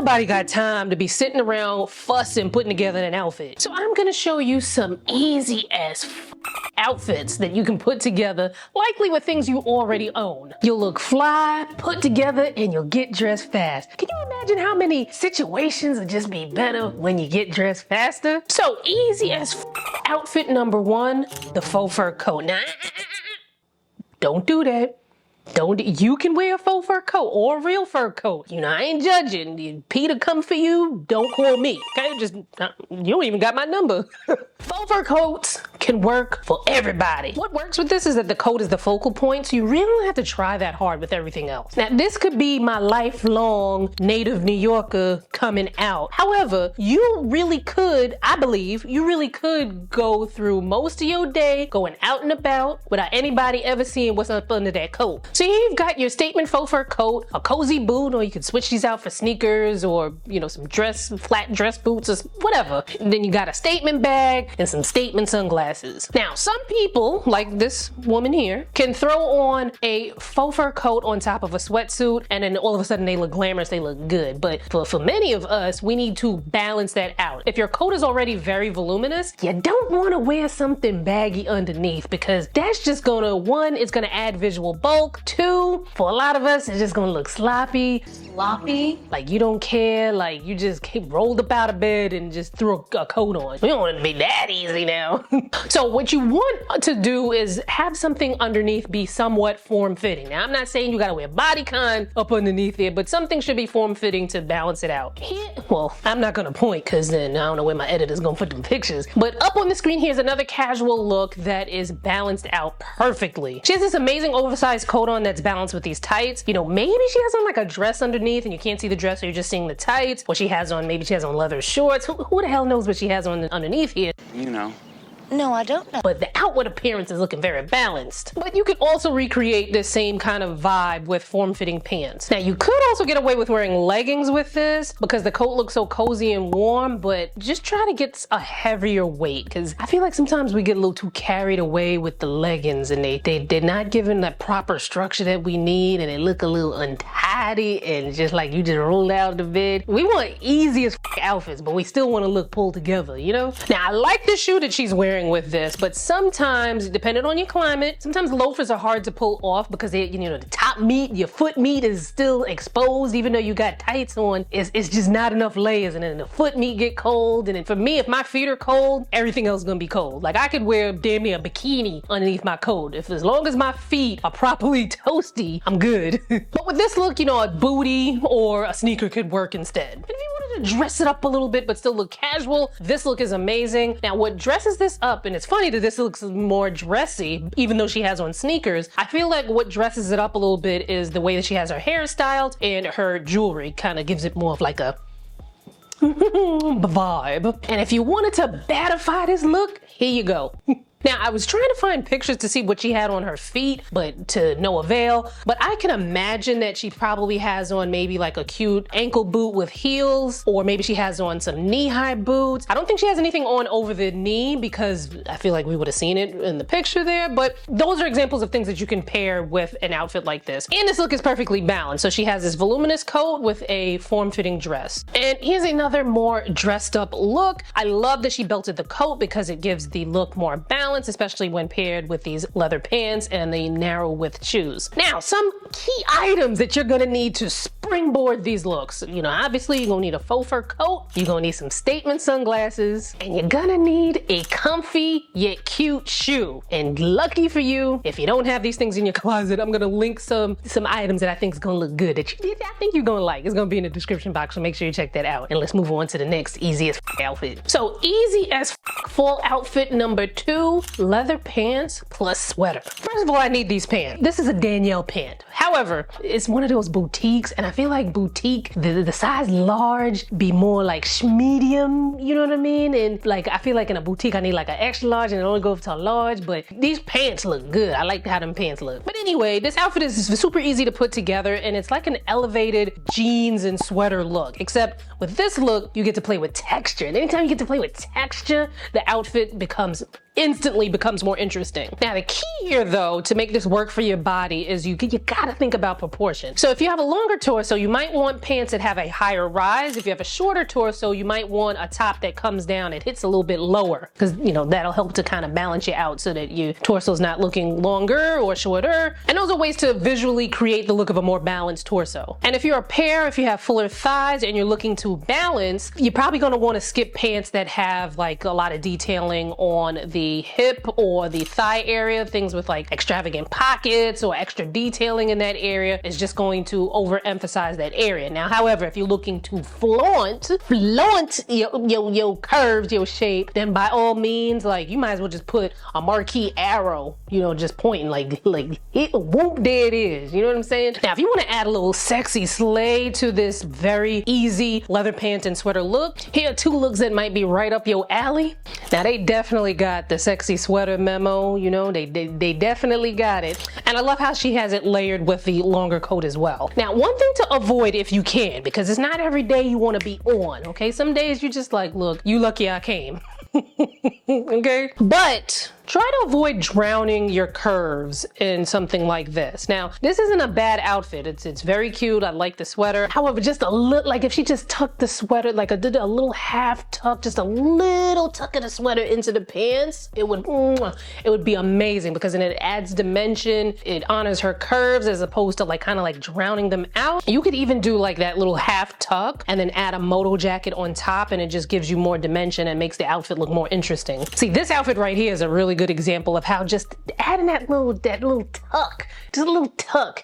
nobody got time to be sitting around fussing putting together an outfit. So I'm gonna show you some easy as outfits that you can put together, likely with things you already own. You'll look fly, put together, and you'll get dressed fast. Can you imagine how many situations would just be better when you get dressed faster? So easy as outfit number one, the faux fur coat. Now, don't do that. You can wear a faux fur coat or a real fur coat. You know, I ain't judging. Peter come for you, don't call me. Okay, you don't even got my number. Faux fur coats can work for everybody. What works with this is that the coat is the focal point, so you really don't have to try that hard with everything else. Now, this could be my lifelong native New Yorker coming out. However, you really could, I believe, you really could go through most of your day going out and about without anybody ever seeing what's up under that coat. So here you've got your statement faux fur coat, a cozy boot, or you can switch these out for sneakers or, you know, some flat dress boots or whatever. And then you got a statement bag and some statement sunglasses. Now, some people, like this woman here, can throw on a faux fur coat on top of a sweatsuit and then all of a sudden they look glamorous, they look good. But for many of us, we need to balance that out. If your coat is already very voluminous, you don't want to wear something baggy underneath because that's just gonna, one, it's gonna add visual bulk. Two, for a lot of us, it's just gonna look sloppy. Sloppy? Like you don't care, like you just rolled up out of bed and just threw a coat on. We don't want it to be that easy now. So what you want to do is have something underneath be somewhat form-fitting. Now, I'm not saying you gotta wear bodycon up underneath it, but something should be form-fitting to balance it out. Here, well, I'm not gonna point because then I don't know where my editor's gonna put them pictures. But up on the screen, here's another casual look that is balanced out perfectly. She has this amazing oversized coat on that's balanced with these tights. You know, maybe she has on like a dress underneath and you can't see the dress, so you're just seeing the tights. Or maybe she has on leather shorts. Who the hell knows what she has on underneath here? You know. No, I don't know. But the outward appearance is looking very balanced. But you could also recreate this same kind of vibe with form-fitting pants. Now, you could also get away with wearing leggings with this because the coat looks so cozy and warm, but just try to get a heavier weight because I feel like sometimes we get a little too carried away with the leggings and they're not given that proper structure that we need and they look a little untidy and just like you just rolled out of the bed. We want easiest outfits, but we still want to look pulled together, you know? Now, I like the shoe that she's wearing with this, but sometimes, depending on your climate, sometimes loafers are hard to pull off because they, you know, the top meat, your foot meat is still exposed even though you got tights on. It's just not enough layers and then the foot meat get cold. And then for me, if my feet are cold, everything else is gonna be cold. Like I could wear damn near a bikini underneath my coat. As long as my feet are properly toasty, I'm good. But with this look, you know, a bootie or a sneaker could work instead. And if you wanted to dress it up a little bit but still look casual, this look is amazing. Now what dresses this up, and it's funny that this looks more dressy even though she has on sneakers, I feel like what dresses it up a little bit is the way that she has her hair styled and her jewelry kind of gives it more of like a vibe. And if you wanted to baddify this look, here you go. Now, I was trying to find pictures to see what she had on her feet, but to no avail. But I can imagine that she probably has on maybe like a cute ankle boot with heels, or maybe she has on some knee-high boots. I don't think she has anything on over the knee because I feel like we would have seen it in the picture there, but those are examples of things that you can pair with an outfit like this. And this look is perfectly balanced. So she has this voluminous coat with a form-fitting dress. And here's another more dressed up look. I love that she belted the coat because it gives the look more balance, especially when paired with these leather pants and the narrow width shoes. Now, some key items that you're gonna need to springboard these looks. You know, obviously you're gonna need a faux fur coat, you're gonna need some statement sunglasses, and you're gonna need a comfy yet cute shoe. And lucky for you, if you don't have these things in your closet, I'm gonna link some items that I think is gonna look good that I think you're gonna like. It's gonna be in the description box, so make sure you check that out. And let's move on to the next easiest outfit. So easy as fall outfit number 2, leather pants plus sweater. First of all, I need these pants. This is a Danielle pant. However, it's one of those boutiques, and I feel like boutique, the size large be more like medium, you know what I mean? And like, I feel like in a boutique, I need like an extra large and it only goes to a large, but these pants look good. I like how them pants look. But anyway, this outfit is super easy to put together, and it's like an elevated jeans and sweater look, except with this look, you get to play with texture. And anytime you get to play with texture, the outfit becomes instantly becomes more interesting. Now the key here though, to make this work for your body is you gotta think about proportion. So if you have a longer torso, you might want pants that have a higher rise. If you have a shorter torso, you might want a top that comes down, it hits a little bit lower, because that'll help to kind of balance you out so that your torso's not looking longer or shorter. And those are ways to visually create the look of a more balanced torso. And if you're a pair, if you have fuller thighs and you're looking to balance, you're probably gonna want to skip pants that have like a lot of detailing on the hip or the thigh area. Things with like extravagant pockets or extra detailing in that area is just going to overemphasize that area. Now, however, if you're looking to flaunt your curves, your shape, then by all means, like, you might as well just put a marquee arrow, just pointing like whoop, there it is. You know what I'm saying? Now, if you want to add a little sexy slay to this very easy leather pants and sweater look, here are two looks that might be right up your alley. Now, they definitely got the sexy sweater memo, they definitely got it. And I love how she has it layered with the longer coat as well. Now, one thing to avoid if you can, because it's not every day you want to be on, okay? Some days you just like, look, you lucky I came. Okay? But try to avoid drowning your curves in something like this. Now, this isn't a bad outfit. It's very cute. I like the sweater. However, just a little, like if she just tucked the sweater, like did a little half tuck, just a little tuck of the sweater into the pants, it would be amazing, because then it adds dimension. It honors her curves as opposed to like kind of like drowning them out. You could even do like that little half tuck and then add a moto jacket on top, and it just gives you more dimension and makes the outfit look more interesting. See, this outfit right here is a really good example of how just adding that little tuck, just a little tuck,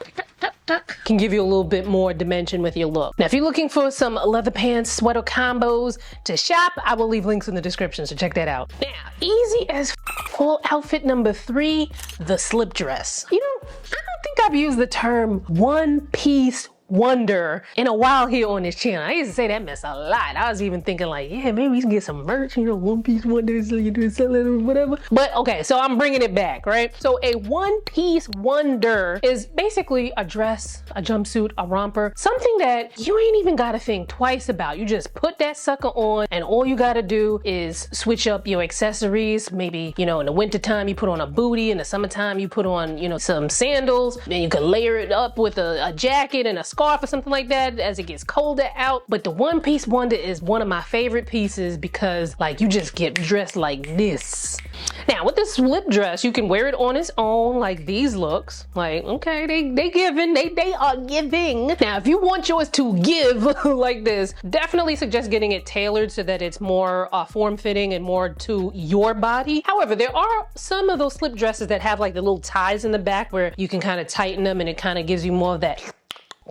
can give you a little bit more dimension with your look. Now, if you're looking for some leather pants sweater combos to shop, I will leave links in the description, so check that out. Now, easy as for outfit number 3, the slip dress. I don't think I've used the term one piece wonder in a while here on this channel. I used to say that mess a lot. I was even thinking like, yeah, maybe we can get some merch, one piece wonder, so you do sell it or whatever. But okay, so I'm bringing it back, right? So a one piece wonder is basically a dress, a jumpsuit, a romper, something that you ain't even gotta think twice about. You just put that sucker on, and all you gotta do is switch up your accessories. Maybe, in the wintertime you put on a bootie, in the summertime you put on, some sandals, then you can layer it up with a jacket and a scarf or something like that as it gets colder out. But the one piece wonder is one of my favorite pieces, because like you just get dressed like this. Now with this slip dress, you can wear it on its own, like these looks. Like, okay, they giving, they are giving. Now if you want yours to give like this, definitely suggest getting it tailored so that it's more form-fitting and more to your body. However, there are some of those slip dresses that have like the little ties in the back where you can kind of tighten them, and it kind of gives you more of that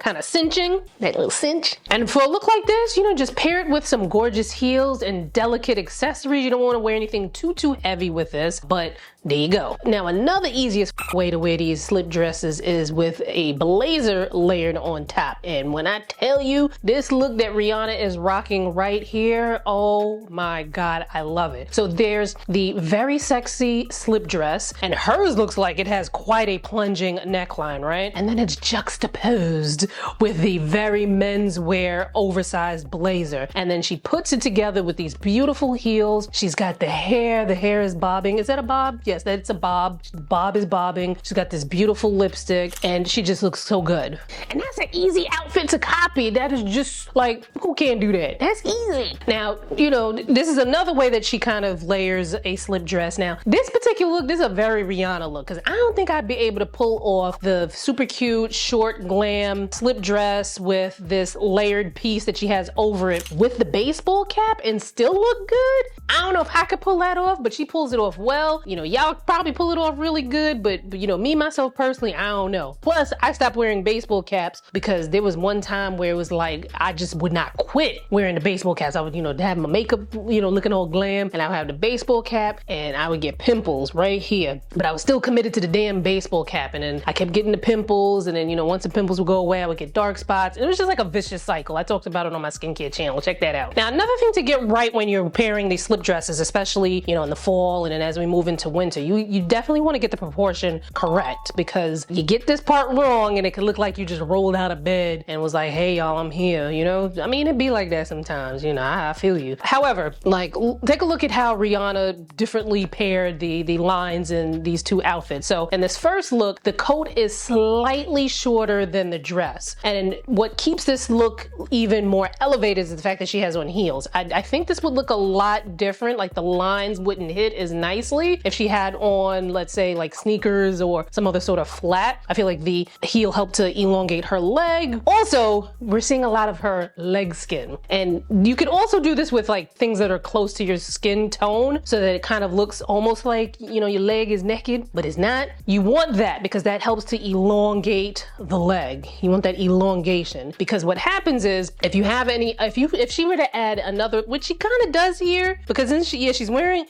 kind of cinching, that little cinch. And for a look like this, just pair it with some gorgeous heels and delicate accessories. You don't want to wear anything too heavy with this, but there you go. Now, another easiest way to wear these slip dresses is with a blazer layered on top. And when I tell you this look that Rihanna is rocking right here, oh my God, I love it. So there's the very sexy slip dress, and hers looks like it has quite a plunging neckline, right? And then it's juxtaposed with the very menswear oversized blazer. And then she puts it together with these beautiful heels. She's got the hair is bobbing. Is that a bob? Yes, that's a bob. Bob is bobbing. She's got this beautiful lipstick, and she just looks so good. And that's an easy outfit to copy. That is just like, who can't do that? That's easy. Now, this is another way that she kind of layers a slip dress. Now, this particular look, this is a very Rihanna look, because I don't think I'd be able to pull off the super cute, short, glam slip dress with this layered piece that she has over it with the baseball cap and still look good. I don't know if I could pull that off, but she pulls it off well. Y'all probably pull it off really good, but me, myself personally, I don't know. Plus, I stopped wearing baseball caps because there was one time where it was like, I just would not quit wearing the baseball caps. I would, have my makeup, looking all glam, and I would have the baseball cap, and I would get pimples right here. But I was still committed to the damn baseball cap, and then I kept getting the pimples, and then, once the pimples would go away, I would get dark spots. It was just like a vicious cycle. I talked about it on my skincare channel. Check that out. Now, another thing to get right when you're pairing these slip dresses, especially, in the fall, and then as we move into winter, into. You definitely want to get the proportion correct, because you get this part wrong and it could look like you just rolled out of bed and was like, hey y'all, I'm here, you know? I mean, it'd be like that sometimes, you know, I feel you. However, like, take a look at how Rihanna differently paired the lines in these two outfits. So in this first look, the coat is slightly shorter than the dress. And what keeps this look even more elevated is the fact that she has on heels. I think this would look a lot different, like the lines wouldn't hit as nicely if she had on, let's say, like sneakers or some other sort of flat. I feel like the heel helped to elongate her leg. Also, we're seeing a lot of her leg skin. And you could also do this with like things that are close to your skin tone so that it kind of looks almost like, you know, your leg is naked, but it's not. You want that because that helps to elongate the leg. You want that elongation, because what happens is if you have any, if she were to add another, which she kind of does here, because then she's wearing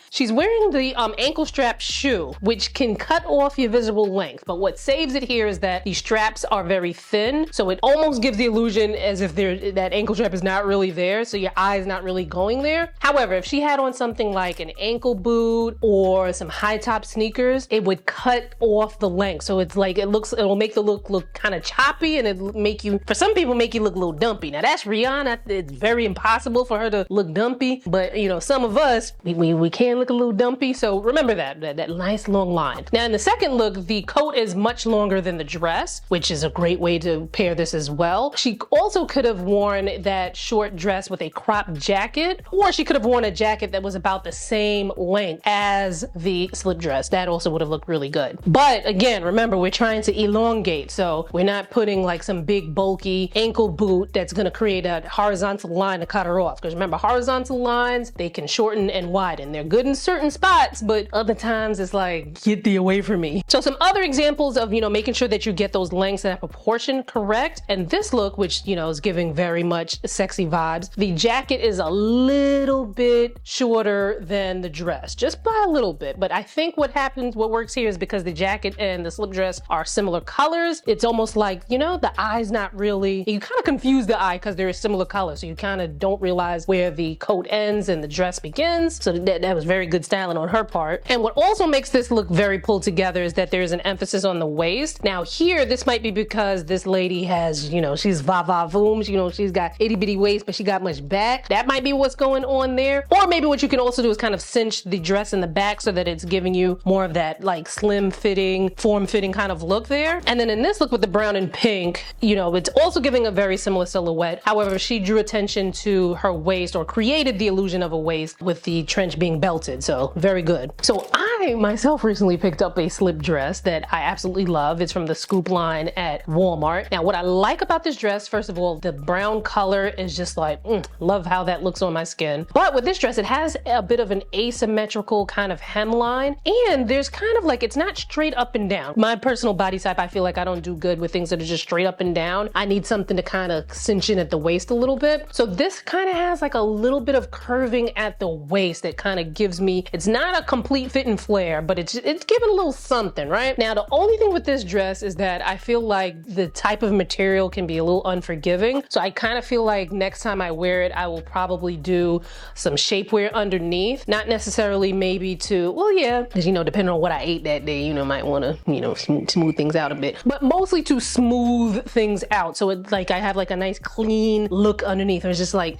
the ankle strap shoe, which can cut off your visible length. But what saves it here is that the straps are very thin, so it almost gives the illusion as if that ankle strap is not really there, so your eye is not really going there. However, if she had on something like an ankle boot or some high top sneakers, it would cut off the length. So it's like it'll make the look kind of choppy, and it'll make you, for some people, make you look a little dumpy. Now that's Rihanna. It's very impossible for her to look dumpy, but you know, some of us, we can look a little dumpy. So remember that nice long line. Now in the second look, the coat is much longer than the dress, which is a great way to pair this as well. She also could have worn that short dress with a crop jacket, or she could have worn a jacket that was about the same length as the slip dress. That also would have looked really good. But again, remember, we're trying to elongate, so we're not putting like some big bulky ankle boot that's going to create a horizontal line to cut her off. Because remember, horizontal lines, they can shorten and widen. They're good in certain spots, but other times it's like, get thee away from me. So some other examples of, you know, making sure that you get those lengths and that proportion correct. And this look, which, you know, is giving very much sexy vibes, the jacket is a little bit shorter than the dress, just by a little bit. But I think what works here is because the jacket and the slip dress are similar colors, it's almost like, you know, the eye's not really, you kind of confuse the eye because they're similar colors, so you kind of don't realize where the coat ends and the dress begins. So that was very good styling on her part. And what also makes this look very pulled together is that there's an emphasis on the waist. Now here, this might be because this lady has, you know, she's va-va-voom, you know, she's got itty bitty waist, but she got much back. That might be what's going on there. Or maybe what you can also do is kind of cinch the dress in the back so that it's giving you more of that like slim fitting, form fitting kind of look there. And then in this look with the brown and pink, you know, it's also giving a very similar silhouette. However, she drew attention to her waist, or created the illusion of a waist with the trench being belted. So very good. So I myself recently picked up a slip dress that I absolutely love. It's from the Scoop line at Walmart. Now, what I like about this dress, first of all, the brown color is just like, love how that looks on my skin. But with this dress, it has a bit of an asymmetrical kind of hemline, and there's kind of like, it's not straight up and down. My personal body type, I feel like I don't do good with things that are just straight up and down. I need something to kind of cinch in at the waist a little bit. So this kind of has like a little bit of curving at the waist that kind of gives me, it's not a complete fit and flare, but it's giving a little something, right? Now, the only thing with this dress is that I feel like the type of material can be a little unforgiving. So I kind of feel like next time I wear it, I will probably do some shapewear underneath. Not necessarily maybe to, well, yeah, because, you know, depending on what I ate that day, you know, might want to, you know, smooth things out a bit, but mostly to smooth things out. So it's like I have like a nice clean look underneath. It's just like,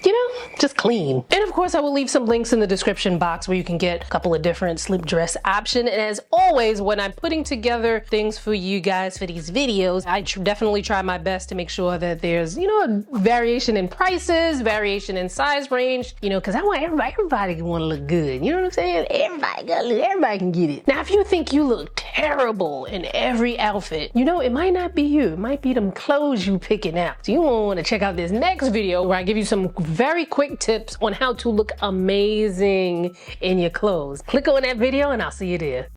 you know, just clean. And of course, I will leave some links in the description box where you can get a couple of different slip dress options. And as always, when I'm putting together things for you guys for these videos, I definitely try my best to make sure that there's, you know, a variation in prices, variation in size range, you know, because I want everybody to want to look good. You know what I'm saying? Everybody can get it. Now, if you think you look terrible in every outfit, you know, it might not be you. It might be them clothes you picking out. So you want to check out this next video where I give you some very quick tips on how to look amazing in your clothes. Click on that video and I'll see you there.